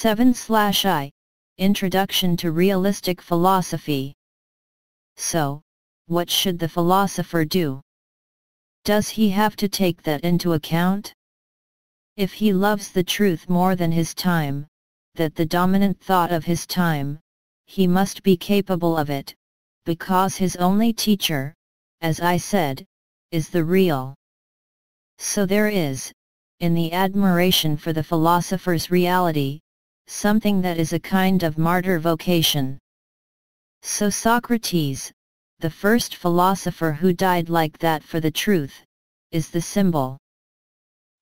7/I Introduction to Realistic Philosophy. So, what should the philosopher do? Does he have to take that into account? If he loves the truth more than his time, that the dominant thought of his time, he must be capable of it, because his only teacher, as I said, is the real. So there is, in the admiration for the philosopher's reality, something that is a kind of martyr vocation. So Socrates, the first philosopher who died like that for the truth, is the symbol.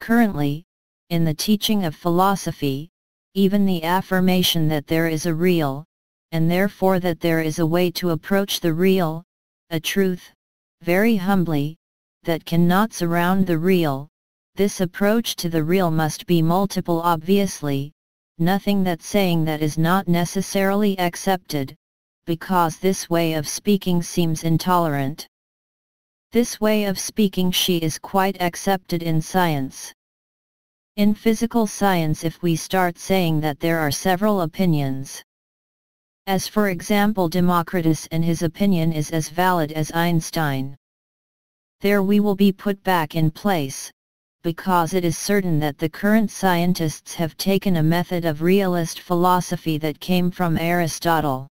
Currently, in the teaching of philosophy, even the affirmation that there is a real, and therefore that there is a way to approach the real, a truth, very humbly, that cannot surround the real, this approach to the real must be multiple obviously, nothing that saying that is not necessarily accepted, because this way of speaking seems intolerant. This way of speaking she is quite accepted in science. In physical science, if we start saying that there are several opinions, as for example Democritus and his opinion is as valid as Einstein, there we will be put back in place, because it is certain that the current scientists have taken a method of realist philosophy that came from Aristotle.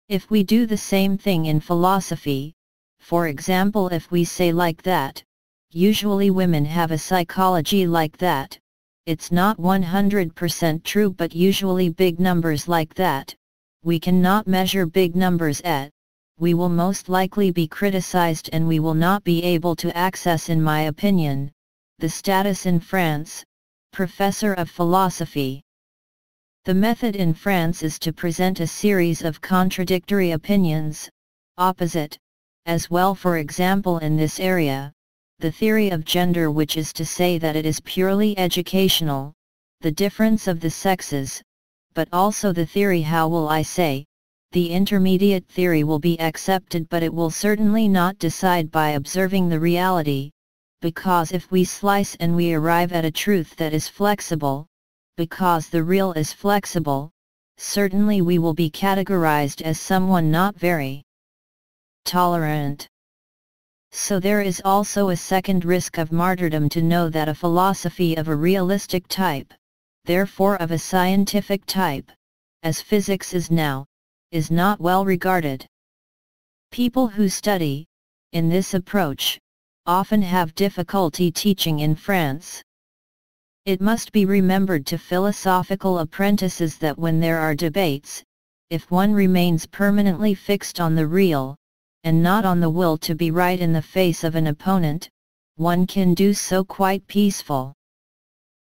If we do the same thing in philosophy, for example if we say like that, usually women have a psychology like that, it's not 100% true but usually big numbers like that, we cannot measure big numbers at, we will most likely be criticized and we will not be able to access, in my opinion, the status in France, professor of philosophy. The method in France is to present a series of contradictory opinions, opposite, as well for example in this area, the theory of gender, which is to say that it is purely educational, the difference of the sexes, but also the theory, how will I say, the intermediate theory will be accepted but it will certainly not decide by observing the reality, because if we slice and we arrive at a truth that is flexible, because the real is flexible, certainly we will be categorized as someone not very tolerant. So there is also a second risk of martyrdom, to know that a philosophy of a realistic type, therefore of a scientific type, as physics is now, is not well regarded. People who study, in this approach, often have difficulty teaching in France. It must be remembered to philosophical apprentices that when there are debates, if one remains permanently fixed on the real, and not on the will to be right in the face of an opponent, one can do so quite peaceful.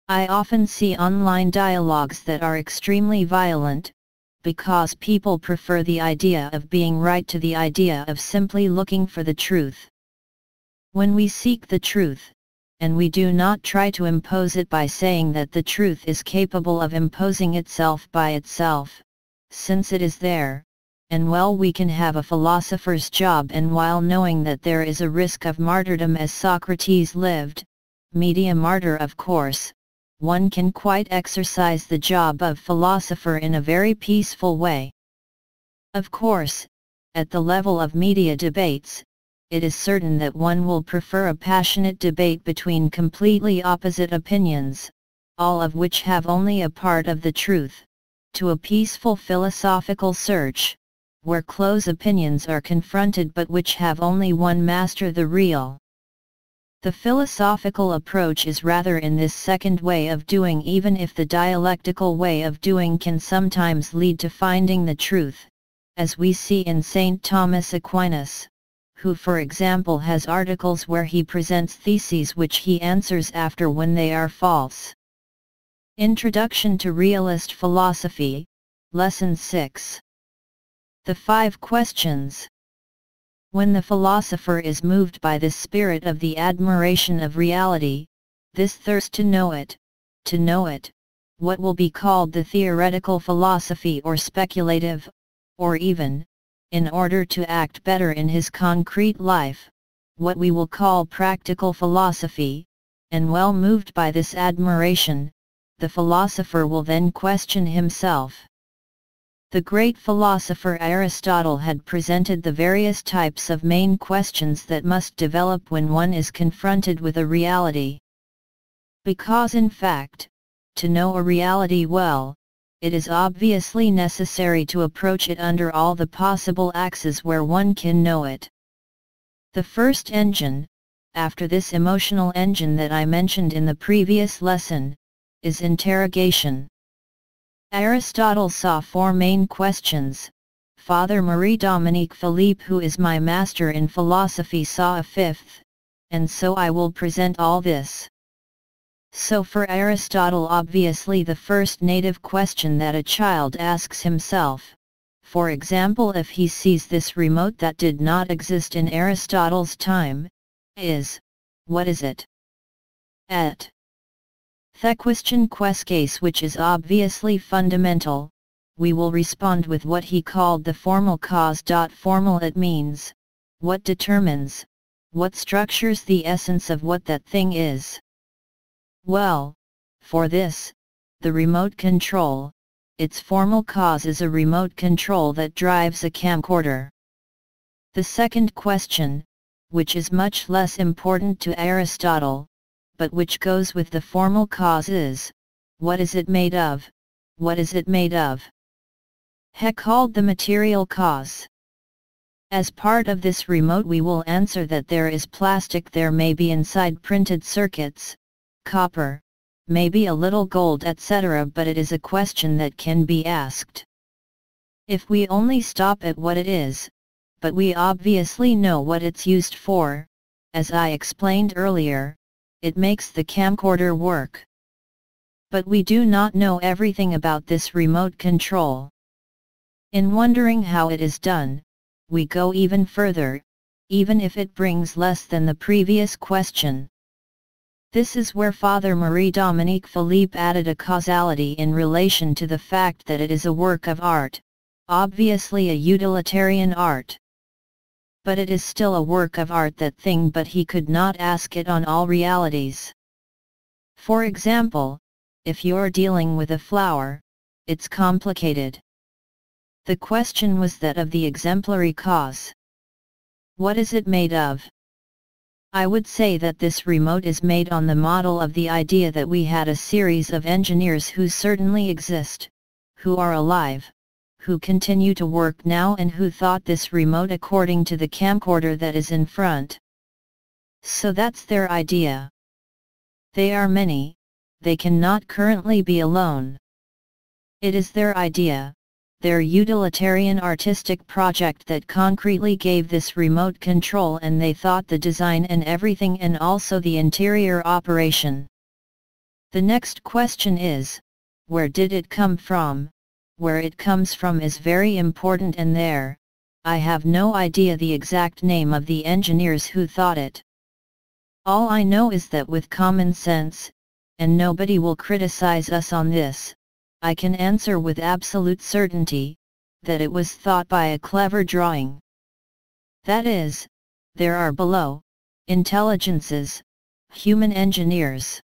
I often see online dialogues that are extremely violent, because people prefer the idea of being right to the idea of simply looking for the truth. When we seek the truth, and we do not try to impose it by saying that the truth is capable of imposing itself by itself, since it is there, and well we can have a philosopher's job, and while knowing that there is a risk of martyrdom as Socrates lived, media martyr of course, one can quite exercise the job of philosopher in a very peaceful way. Of course, at the level of media debates, it is certain that one will prefer a passionate debate between completely opposite opinions, all of which have only a part of the truth, to a peaceful philosophical search, where close opinions are confronted but which have only one master, the real. The philosophical approach is rather in this second way of doing, even if the dialectical way of doing can sometimes lead to finding the truth, as we see in St. Thomas Aquinas, who for example has articles where he presents theses which he answers after when they are false. Introduction to Realist Philosophy, Lesson 6. The 5 Questions. When the philosopher is moved by this spirit of the admiration of reality, this thirst to know it, what will be called the theoretical philosophy or speculative, or even, in order to act better in his concrete life, what we will call practical philosophy, and well moved by this admiration, the philosopher will then question himself. The great philosopher Aristotle had presented the various types of main questions that must develop when one is confronted with a reality. Because in fact, to know a reality well, it is obviously necessary to approach it under all the possible axes where one can know it. The first engine, after this emotional engine that I mentioned in the previous lesson, is interrogation. Aristotle saw four main questions. Father Marie-Dominique Philippe, who is my master in philosophy, saw a fifth, and so I will present all this. So for Aristotle, obviously the first native question that a child asks himself, for example if he sees this remote that did not exist in Aristotle's time, is, what is it? Et. The question quescase, which is obviously fundamental, we will respond with what he called the formal cause. Formal, it means, what determines, what structures the essence of what that thing is. Well, for this, the remote control, its formal cause is a remote control that drives a camcorder. The second question, which is much less important to Aristotle, but which goes with the formal cause, is, what is it made of? What is it made of? He called the material cause. As part of this remote we will answer that there is plastic, there may be inside printed circuits, copper, maybe a little gold, etc., but it is a question that can be asked. If we only stop at what it is, but we obviously know what it's used for, as I explained earlier, it makes the camcorder work. But we do not know everything about this remote control. In wondering how it is done, we go even further, even if it brings less than the previous question. This is where Father Marie-Dominique Philippe added a causality in relation to the fact that it is a work of art, obviously a utilitarian art. But it is still a work of art, that thing, but he could not ask it on all realities. For example, if you're dealing with a flower, it's complicated. The question was that of the exemplary cause. What is it made of? I would say that this remote is made on the model of the idea that we had a series of engineers who certainly exist, who are alive, who continue to work now, and who thought this remote according to the camcorder that is in front. So that's their idea. They are many, they cannot currently be alone. It is their idea, their utilitarian artistic project that concretely gave this remote control, and they thought the design and everything, and also the interior operation. The next question is, where did it come from? Where it comes from is very important, and there, I have no idea the exact name of the engineers who thought it. All I know is that with common sense, and nobody will criticize us on this, I can answer with absolute certainty, that it was thought by a clever drawing. That is, there are below, intelligences, human engineers.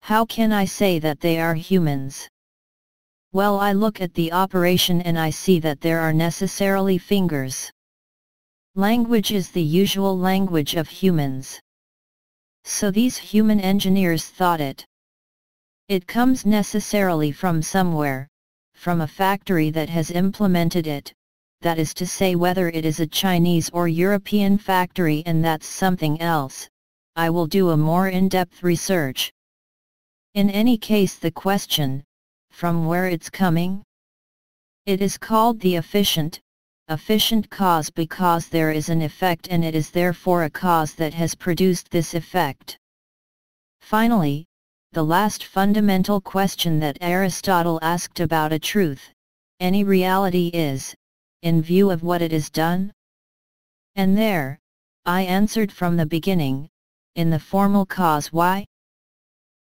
How can I say that they are humans? Well, I look at the operation and I see that there are necessarily fingers. Language is the usual language of humans. So these human engineers thought it. It comes necessarily from somewhere, from a factory that has implemented it, that is to say, whether it is a Chinese or European factory, and that's something else, I will do a more in-depth research. In any case, the question, from where it's coming? It is called the efficient cause because there is an effect, and it is therefore a cause that has produced this effect. Finally, the last fundamental question that Aristotle asked about a truth, any reality, is, in view of what it is done? And there, I answered from the beginning, in the formal cause. Why?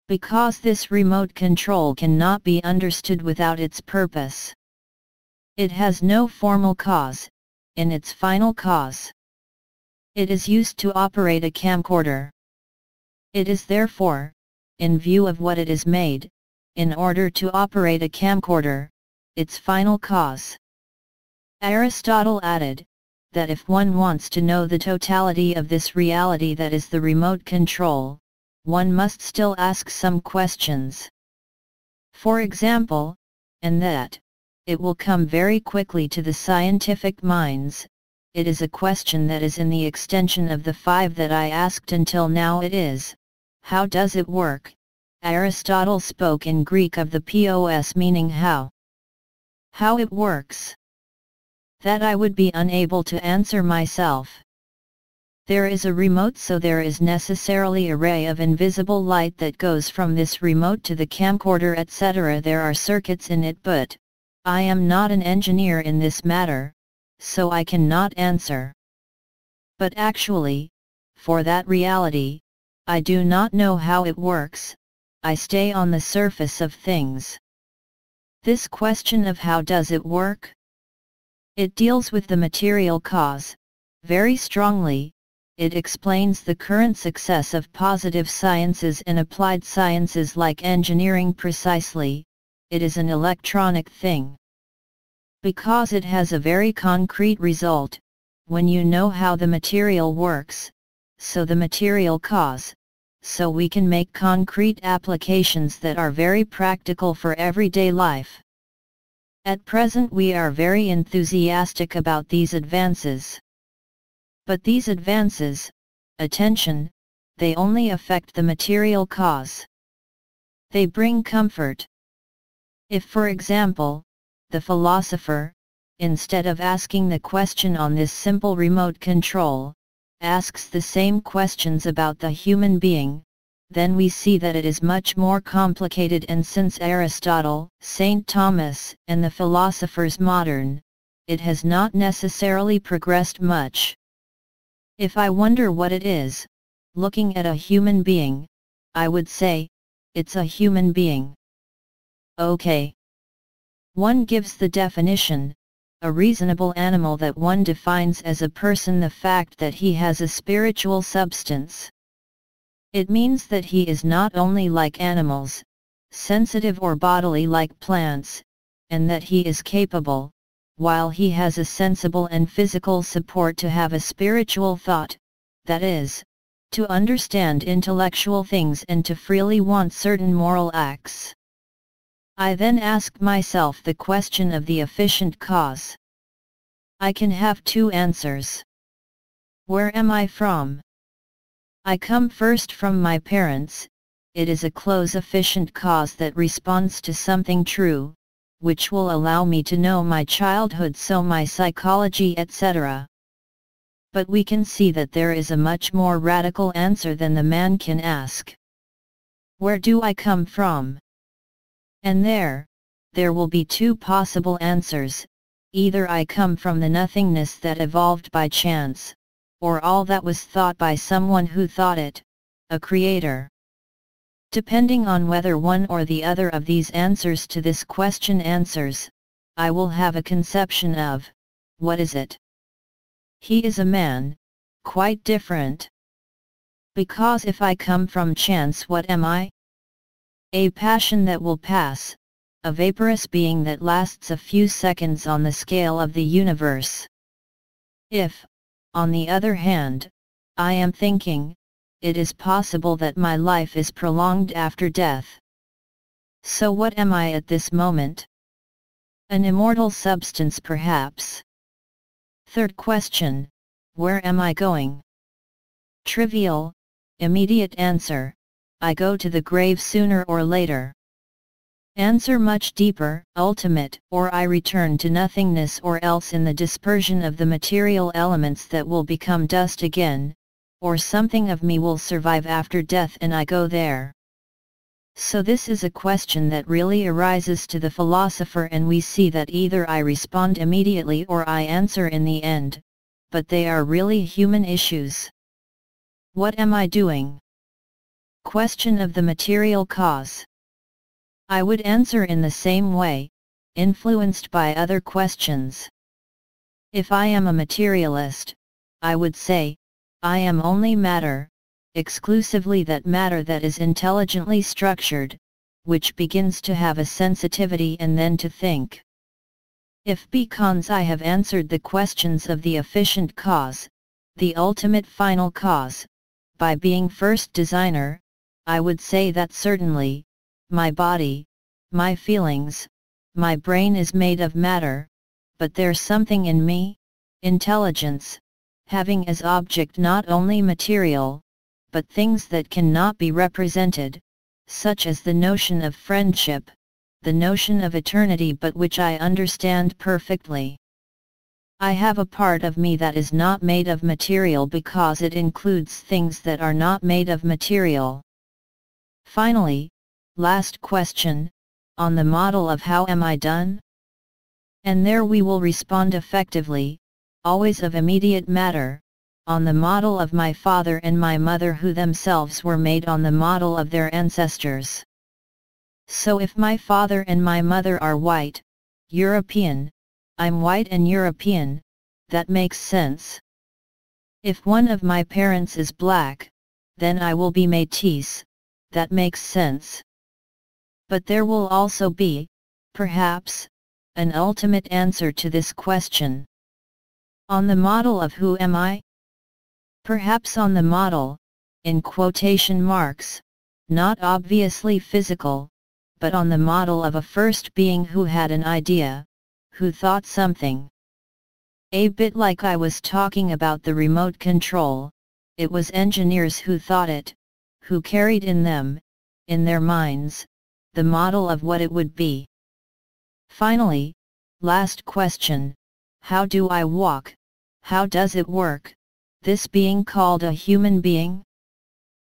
Because this remote control cannot be understood without its purpose. It has no formal cause, in its final cause. It is used to operate a camcorder. It is therefore, in view of what it is made, in order to operate a camcorder, its final cause. Aristotle added, that if one wants to know the totality of this reality that is the remote control, one must still ask some questions. For example, and that, it will come very quickly to the scientific minds, it is a question that is in the extension of the 5 that I asked until now. It is, how does it work? Aristotle spoke in Greek of the pos meaning how. How it works. That I would be unable to answer myself. There is a remote, so there is necessarily a ray of invisible light that goes from this remote to the camcorder, etc. There are circuits in it, but I am not an engineer in this matter, so I cannot answer. But actually, for that reality, I do not know how it works, I stay on the surface of things. This question of how does it work? It deals with the material cause, very strongly. It explains the current success of positive sciences and applied sciences like engineering precisely. It is an electronic thing. Because it has a very concrete result, when you know how the material works, so the material cause, so we can make concrete applications that are very practical for everyday life. At present we are very enthusiastic about these advances. But these advances, attention, they only affect the material cause. They bring comfort. If, for example, the philosopher, instead of asking the question on this simple remote control, asks the same questions about the human being, then we see that it is much more complicated, and since Aristotle, St. Thomas, and the philosophers modern, it has not necessarily progressed much. If I wonder what it is, looking at a human being, I would say, it's a human being. Okay. One gives the definition, a reasonable animal that one defines as a person, the fact that he has a spiritual substance. It means that he is not only like animals, sensitive or bodily like plants, and that he is capable, while he has a sensible and physical support, to have a spiritual thought, that is, to understand intellectual things and to freely want certain moral acts. I then ask myself the question of the efficient cause. I can have 2 answers. Where am I from? I come first from my parents. It is a close efficient cause that responds to something true, which will allow me to know my childhood, so my psychology, etc. But we can see that there is a much more radical answer than the man can ask. Where do I come from? And there will be 2 possible answers. Either I come from the nothingness that evolved by chance, or all that was thought by someone who thought it, a creator. Depending on whether one or the other of these answers to this question answers, I will have a conception of, what is it? He is a man, quite different. Because if I come from chance, what am I? A passion that will pass, a vaporous being that lasts a few seconds on the scale of the universe. If, on the other hand, I am thinking, it is possible that my life is prolonged after death. So what am I at this moment? An immortal substance perhaps. Third question, where am I going? Trivial, immediate answer, I go to the grave sooner or later. Answer much deeper, ultimate, or I return to nothingness, or else in the dispersion of the material elements that will become dust again, or something of me will survive after death and I go there. So this is a question that really arises to the philosopher, and we see that either I respond immediately or I answer in the end, but they are really human issues. What am I doing? Question of the material cause. I would answer in the same way, influenced by other questions. If I am a materialist, I would say, I am only matter, exclusively that matter that is intelligently structured, which begins to have a sensitivity and then to think. If because I have answered the questions of the efficient cause, the ultimate final cause, by being first designer, I would say that certainly, my body, my feelings, my brain is made of matter, but there's something in me, intelligence, having as object not only material, but things that cannot be represented, such as the notion of friendship, the notion of eternity, but which I understand perfectly. I have a part of me that is not made of material because it includes things that are not made of material. Finally, last question, on the model of how am I done? And there we will respond effectively, always of immediate matter, on the model of my father and my mother, who themselves were made on the model of their ancestors. So if my father and my mother are white, European, I'm white and European, that makes sense. If one of my parents is black, then I will be métis, that makes sense. But there will also be, perhaps, an ultimate answer to this question. On the model of who am I? Perhaps on the model, in quotation marks, not obviously physical, but on the model of a first being who had an idea, who thought something. A bit like I was talking about the remote control, it was engineers who thought it, who carried in them, in their minds, the model of what it would be. Finally, last question, how do I walk? How does it work, this being called a human being?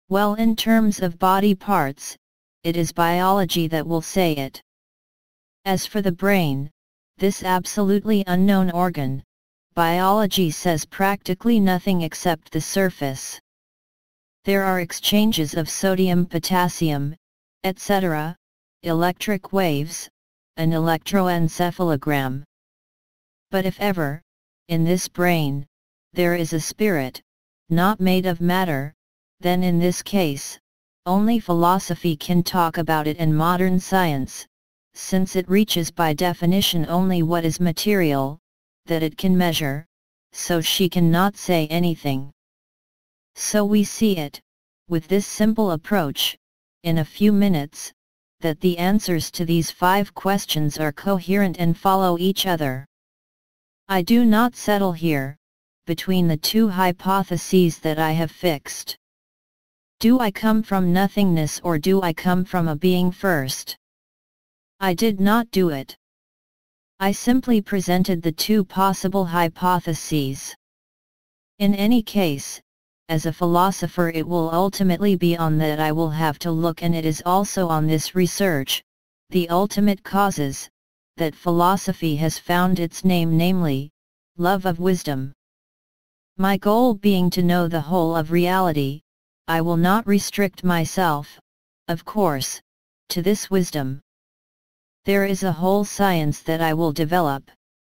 Well, in terms of body parts, it is biology that will say it. As for the brain, this absolutely unknown organ, biology says practically nothing except the surface. There are exchanges of sodium, potassium, etc., electric waves, an electroencephalogram. But if ever, in this brain, there is a spirit, not made of matter, then in this case, only philosophy can talk about it and modern science, since it reaches by definition only what is material, that it can measure, so she cannot say anything. So we see it, with this simple approach, in a few minutes, that the answers to these 5 questions are coherent and follow each other. I do not settle here, between the 2 hypotheses that I have fixed. Do I come from nothingness or do I come from a being first? I did not do it. I simply presented the 2 possible hypotheses. In any case, as a philosopher it will ultimately be on that I will have to look, and it is also on this research, the ultimate causes, that philosophy has found its name, namely, love of wisdom. My goal being to know the whole of reality, I will not restrict myself, of course, to this wisdom. There is a whole science that I will develop,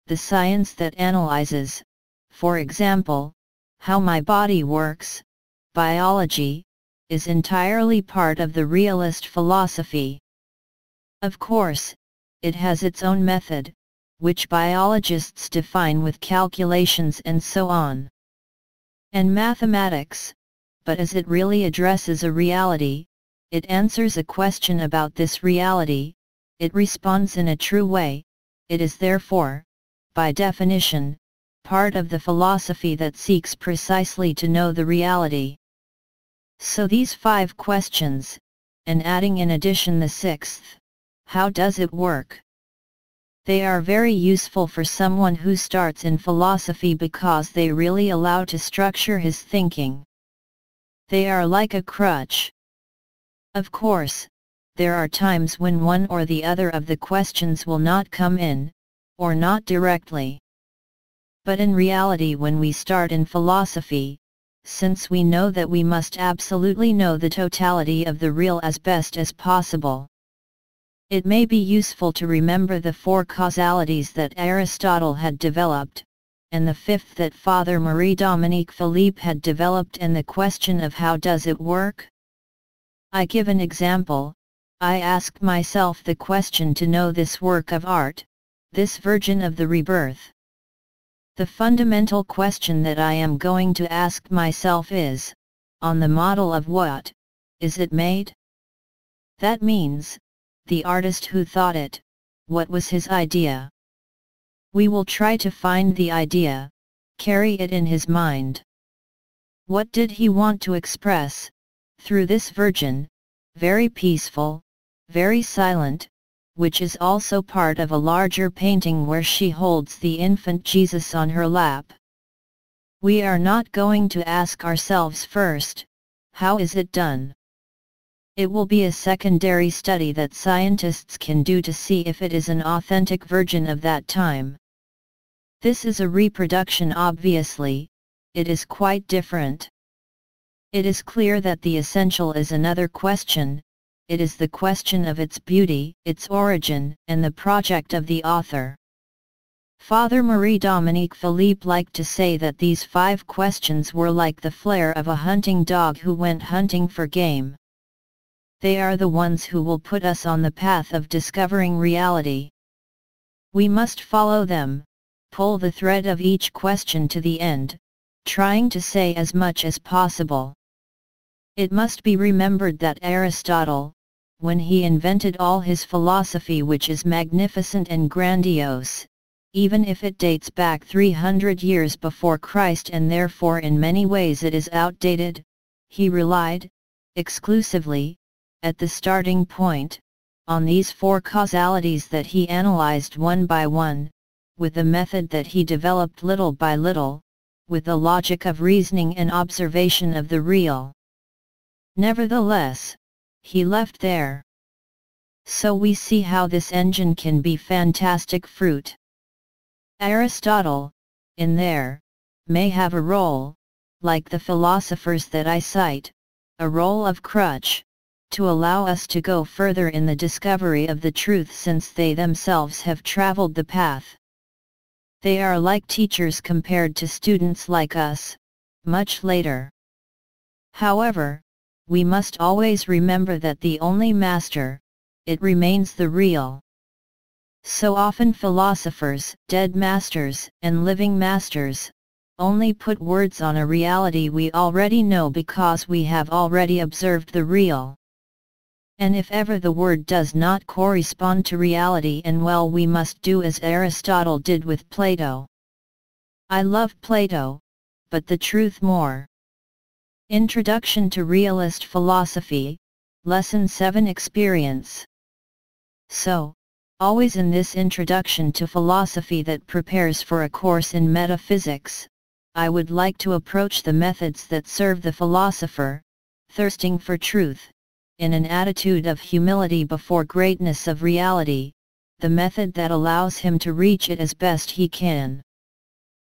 the science that analyzes, for example, how my body works. Biology is entirely part of the realist philosophy. Of course, it has its own method, which biologists define with calculations and so on. And mathematics, but as it really addresses a reality, it answers a question about this reality, it responds in a true way, it is therefore, by definition, part of the philosophy that seeks precisely to know the reality. So these 5 questions, and adding in addition the 6th, how does it work? They are very useful for someone who starts in philosophy because they really allow to structure his thinking. They are like a crutch. Of course, there are times when one or the other of the questions will not come in, or not directly. But in reality, when we start in philosophy, since we know that we must absolutely know the totality of the real as best as possible, it may be useful to remember the 4 causalities that Aristotle had developed, and the 5th that Father Marie-Dominique Philippe had developed, and the question of how does it work? I give an example. I ask myself the question to know this work of art, this virgin of the rebirth. The fundamental question that I am going to ask myself is, on the model of what is it made? That means, the artist who thought it, what was his idea? We will try to find the idea, carry it in his mind. What did he want to express, through this virgin, very peaceful, very silent, which is also part of a larger painting where she holds the infant Jesus on her lap? We are not going to ask ourselves first, how is it done? It will be a secondary study that scientists can do to see if it is an authentic virgin of that time. This is a reproduction obviously, it is quite different. It is clear that the essential is another question, it is the question of its beauty, its origin, and the project of the author. Father Marie-Dominique Philippe liked to say that these 5 questions were like the flair of a hunting dog who went hunting for game. They are the ones who will put us on the path of discovering reality. We must follow them, pull the thread of each question to the end, trying to say as much as possible. It must be remembered that Aristotle, when he invented all his philosophy, which is magnificent and grandiose, even if it dates back 300 years before Christ and therefore in many ways it is outdated, he relied, exclusively, at the starting point, on these 4 causalities that he analyzed one by one, with a method that he developed little by little, with the logic of reasoning and observation of the real. Nevertheless, he left there. So we see how this engine can be fantastic fruit. Aristotle, in there, may have a role, like the philosophers that I cite, a role of crutch, to allow us to go further in the discovery of the truth since they themselves have traveled the path. They are like teachers compared to students like us, much later. However, we must always remember that the only master, it remains the real. So often philosophers, dead masters, and living masters, only put words on a reality we already know because we have already observed the real. And if ever the word does not correspond to reality, and well, we must do as Aristotle did with Plato. I love Plato, but the truth more. Introduction to Realist Philosophy, Lesson 7 Experience. So, always in this introduction to philosophy that prepares for a course in metaphysics, I would like to approach the methods that serve the philosopher, thirsting for truth, in an attitude of humility before greatness of reality, the method that allows him to reach it as best he can.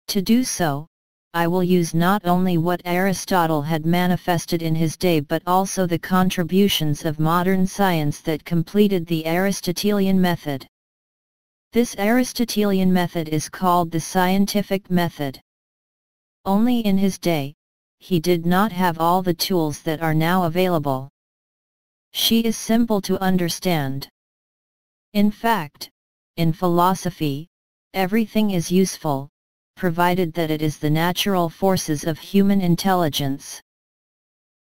To do so, I will use not only what Aristotle had manifested in his day but also the contributions of modern science that completed the Aristotelian method. This Aristotelian method is called the scientific method. Only in his day, he did not have all the tools that are now available. She is simple to understand. In fact, in philosophy, everything is useful, provided that it is the natural forces of human intelligence.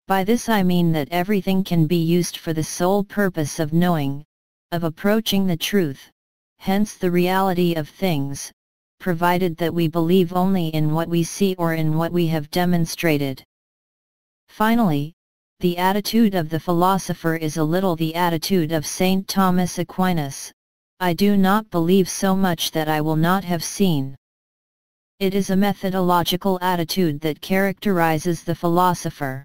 By this I mean that everything can be used for the sole purpose of knowing, of approaching the truth, hence the reality of things, provided that we believe only in what we see or in what we have demonstrated. Finally, the attitude of the philosopher is a little the attitude of St. Thomas Aquinas: I do not believe so much that I will not have seen. It is a methodological attitude that characterizes the philosopher.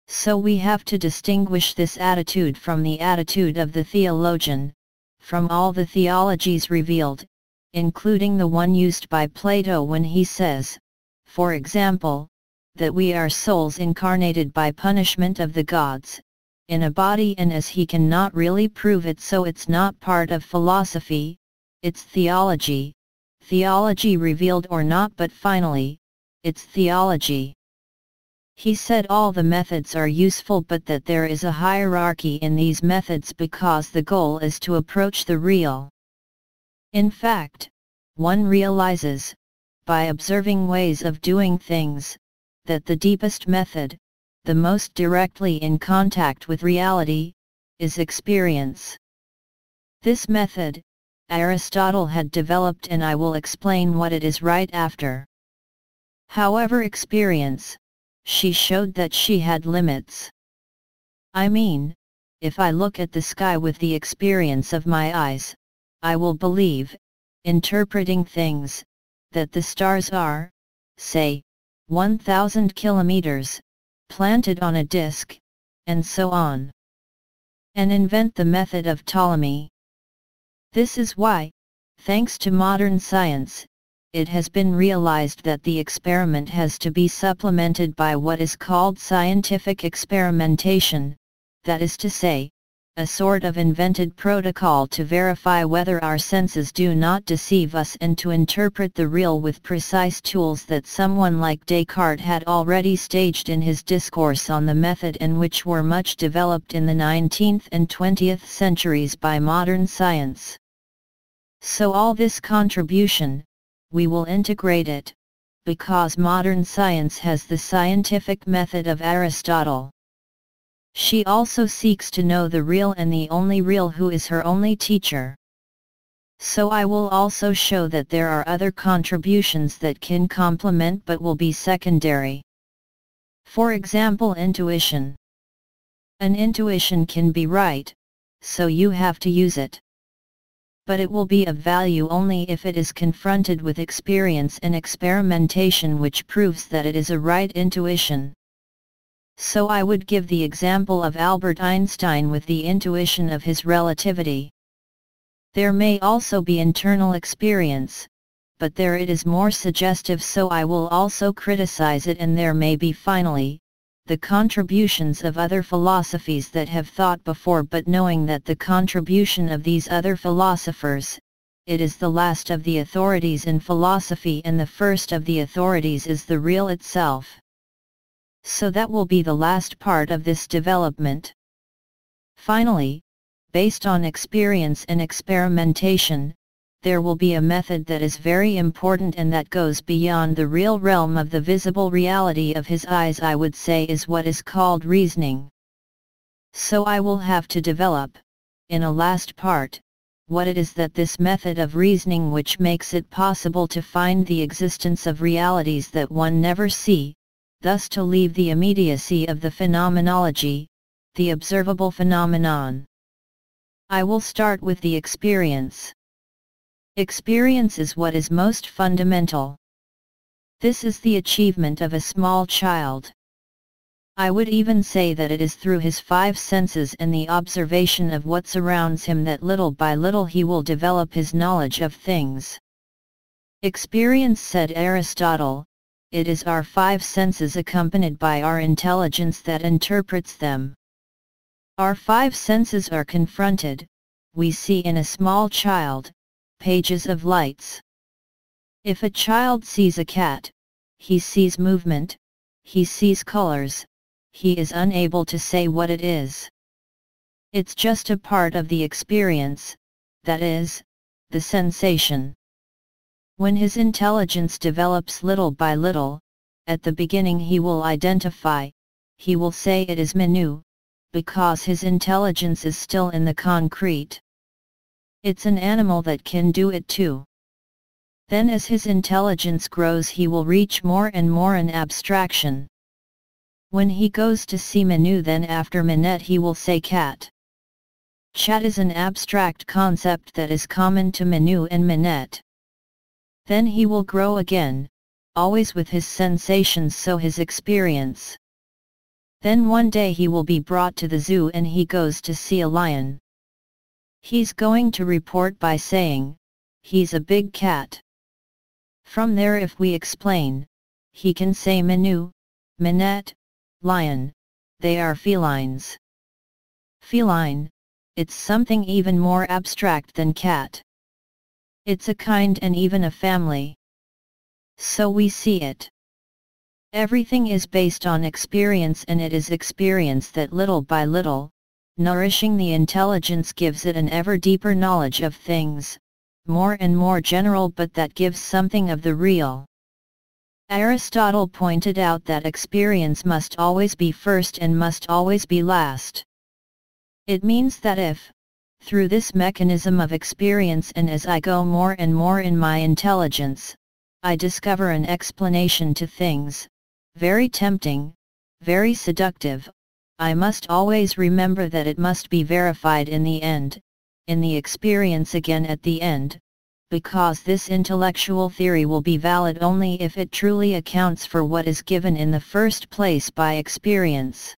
So we have to distinguish this attitude from the attitude of the theologian, from all the theologies revealed, including the one used by Plato when he says, for example, that we are souls incarnated by punishment of the gods, in a body, and as he cannot really prove it, so it's not part of philosophy, it's theology. Theology revealed or not, but finally, it's theology. He said all the methods are useful but that there is a hierarchy in these methods because the goal is to approach the real. In fact, one realizes, by observing ways of doing things, that the deepest method, the most directly in contact with reality, is experience. This method, Aristotle had developed, and I will explain what it is right after. However, experience, she showed that she had limits. I mean, if I look at the sky with the experience of my eyes, I will believe, interpreting things, that the stars are, say, 1,000 kilometers, planted on a disk, and so on. And invent the method of Ptolemy. This is why, thanks to modern science, it has been realized that the experiment has to be supplemented by what is called scientific experimentation, that is to say, a sort of invented protocol to verify whether our senses do not deceive us and to interpret the real with precise tools that someone like Descartes had already staged in his discourse on the method, and which were much developed in the 19th and 20th centuries by modern science. So all this contribution, we will integrate it, because modern science has the scientific method of Aristotle. She also seeks to know the real and the only real, who is her only teacher. So I will also show that there are other contributions that can complement but will be secondary. For example, intuition. An intuition can be right, so you have to use it. But it will be of value only if it is confronted with experience and experimentation which proves that it is a right intuition. So I would give the example of Albert Einstein with the intuition of his relativity. There may also be internal experience, but there it is more suggestive, so I will also criticize it, and there may be finally, the contributions of other philosophies that have thought before, but knowing that the contribution of these other philosophers, it is the last of the authorities in philosophy and the first of the authorities is the real itself. So that will be the last part of this development. Finally, based on experience and experimentation, there will be a method that is very important and that goes beyond the real realm of the visible reality of his eyes, I would say, is what is called reasoning. So I will have to develop, in a last part, what it is that this method of reasoning which makes it possible to find the existence of realities that one never see, thus to leave the immediacy of the phenomenology, the observable phenomenon. I will start with the experience. Experience is what is most fundamental. This is the achievement of a small child. I would even say that it is through his 5 senses and the observation of what surrounds him that little by little he will develop his knowledge of things. Experience, said Aristotle, it is our 5 senses accompanied by our intelligence that interprets them. Our 5 senses are confronted, we see in a small child, pages of lights. If a child sees a cat, he sees movement, he sees colors, he is unable to say what it is. It's just a part of the experience, that is, the sensation. When his intelligence develops little by little, at the beginning he will identify, he will say it is menu, because his intelligence is still in the concrete. It's an animal that can do it too. Then as his intelligence grows he will reach more and more an abstraction. When he goes to see menu, then after minette he will say cat. Chat is an abstract concept that is common to menu and minette. Then he will grow again, always with his sensations, so his experience. Then one day he will be brought to the zoo and he goes to see a lion. He's going to report by saying, he's a big cat. From there, if we explain, he can say menu, minette, lion, they are felines. Feline, it's something even more abstract than cat. It's a kind and even a family. So we see it. Everything is based on experience, and it is experience that little by little, nourishing the intelligence, gives it an ever deeper knowledge of things, more and more general, but that gives something of the real. Aristotle pointed out that experience must always be first and must always be last. It means that if, through this mechanism of experience and as I go more and more in my intelligence, I discover an explanation to things, very tempting, very seductive, I must always remember that it must be verified in the end, in the experience again at the end, because this intellectual theory will be valid only if it truly accounts for what is given in the first place by experience.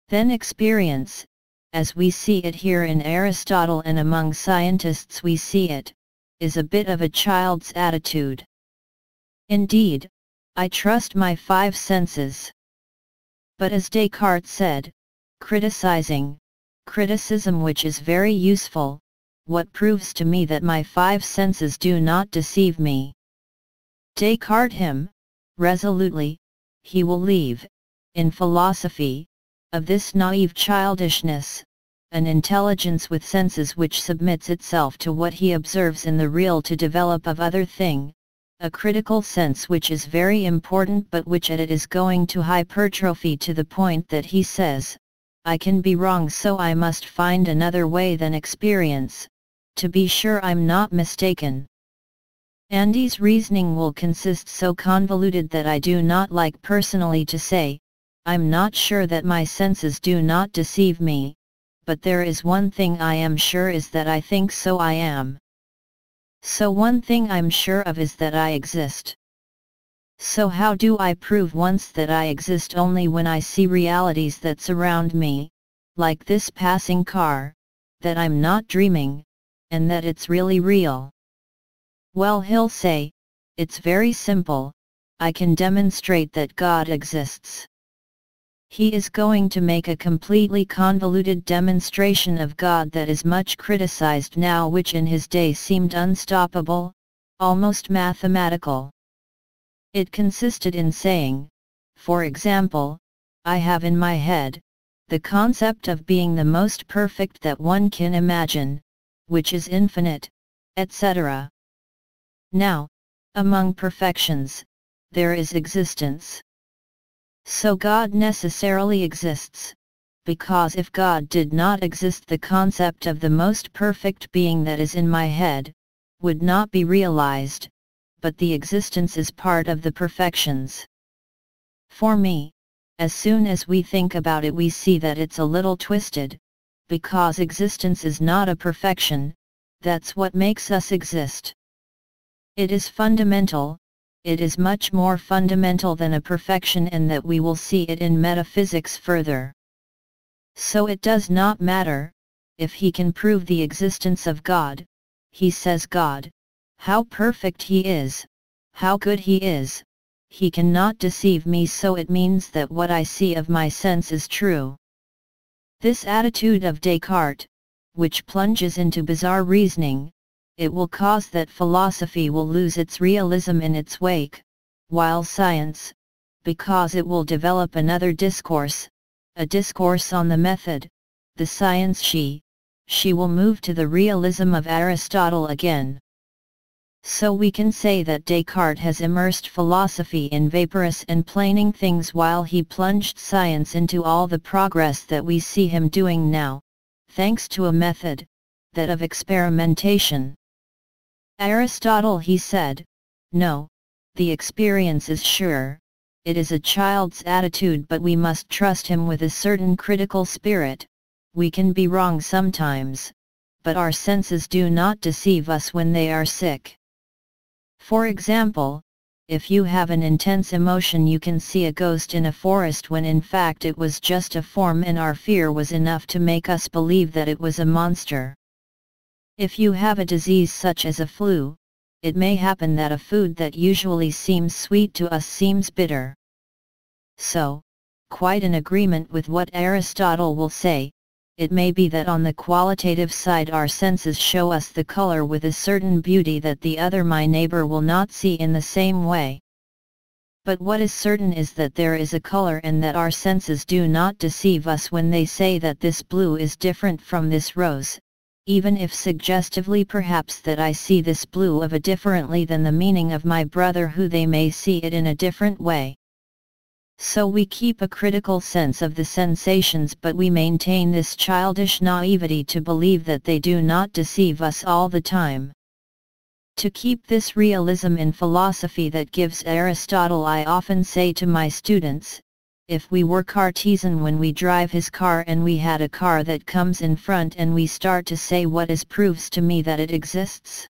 Then experience, as we see it here in Aristotle and among scientists we see it, is a bit of a child's attitude. Indeed, I trust my five senses. But as Descartes said, criticism which is very useful, what proves to me that my five senses do not deceive me? Descartes him, resolutely, he will leave, in philosophy, of this naive childishness, an intelligence with senses which submits itself to what he observes in the real to develop of other thing, a critical sense which is very important but which at it is going to hypertrophy to the point that he says, I can be wrong so I must find another way than experience, to be sure I'm not mistaken. Andy's reasoning will consist so convoluted that I do not like personally to say, I'm not sure that my senses do not deceive me, but there is one thing I am sure is that I think so I am. So one thing I'm sure of is that I exist. So how do I prove once that I exist? Only when I see realities that surround me, like this passing car, that I'm not dreaming, and that it's really real. Well, he'll say, it's very simple, I can demonstrate that God exists. He is going to make a completely convoluted demonstration of God that is much criticized now, which in his day seemed unstoppable, almost mathematical. It consisted in saying, for example, I have in my head, the concept of being the most perfect that one can imagine, which is infinite, etc. Now, among perfections, there is existence. So God necessarily exists, because if God did not exist, the concept of the most perfect being that is in my head, would not be realized, but the existence is part of the perfections. For me, as soon as we think about it we see that it's a little twisted, because existence is not a perfection, that's what makes us exist. It is fundamental. It is much more fundamental than a perfection, and that we will see it in metaphysics further. So it does not matter, if he can prove the existence of God, he says God, how perfect he is, how good he is, he cannot deceive me, so it means that what I see of my sense is true. This attitude of Descartes, which plunges into bizarre reasoning, it will cause that philosophy will lose its realism in its wake, while science, because it will develop another discourse, a discourse on the method, the science she will move to the realism of Aristotle again. So we can say that Descartes has immersed philosophy in vaporous and planing things while he plunged science into all the progress that we see him doing now, thanks to a method, that of experimentation. Aristotle, he said, no, the experience is sure, it is a child's attitude, but we must trust him with a certain critical spirit. We can be wrong sometimes, but our senses do not deceive us when they are sick. For example, if you have an intense emotion you can see a ghost in a forest when in fact it was just a form, and our fear was enough to make us believe that it was a monster. If you have a disease such as a flu, it may happen that a food that usually seems sweet to us seems bitter. So, quite in agreement with what Aristotle will say, it may be that on the qualitative side our senses show us the color with a certain beauty that the other my neighbor will not see in the same way. But what is certain is that there is a color and that our senses do not deceive us when they say that this blue is different from this rose, even if suggestively perhaps that I see this blue of a differently than the meaning of my brother who they may see it in a different way. So we keep a critical sense of the sensations, but we maintain this childish naivety to believe that they do not deceive us all the time. To keep this realism in philosophy that gives Aristotle, I often say to my students, if we were Cartesian when we drive his car and we had a car that comes in front and we start to say what is proves to me that it exists.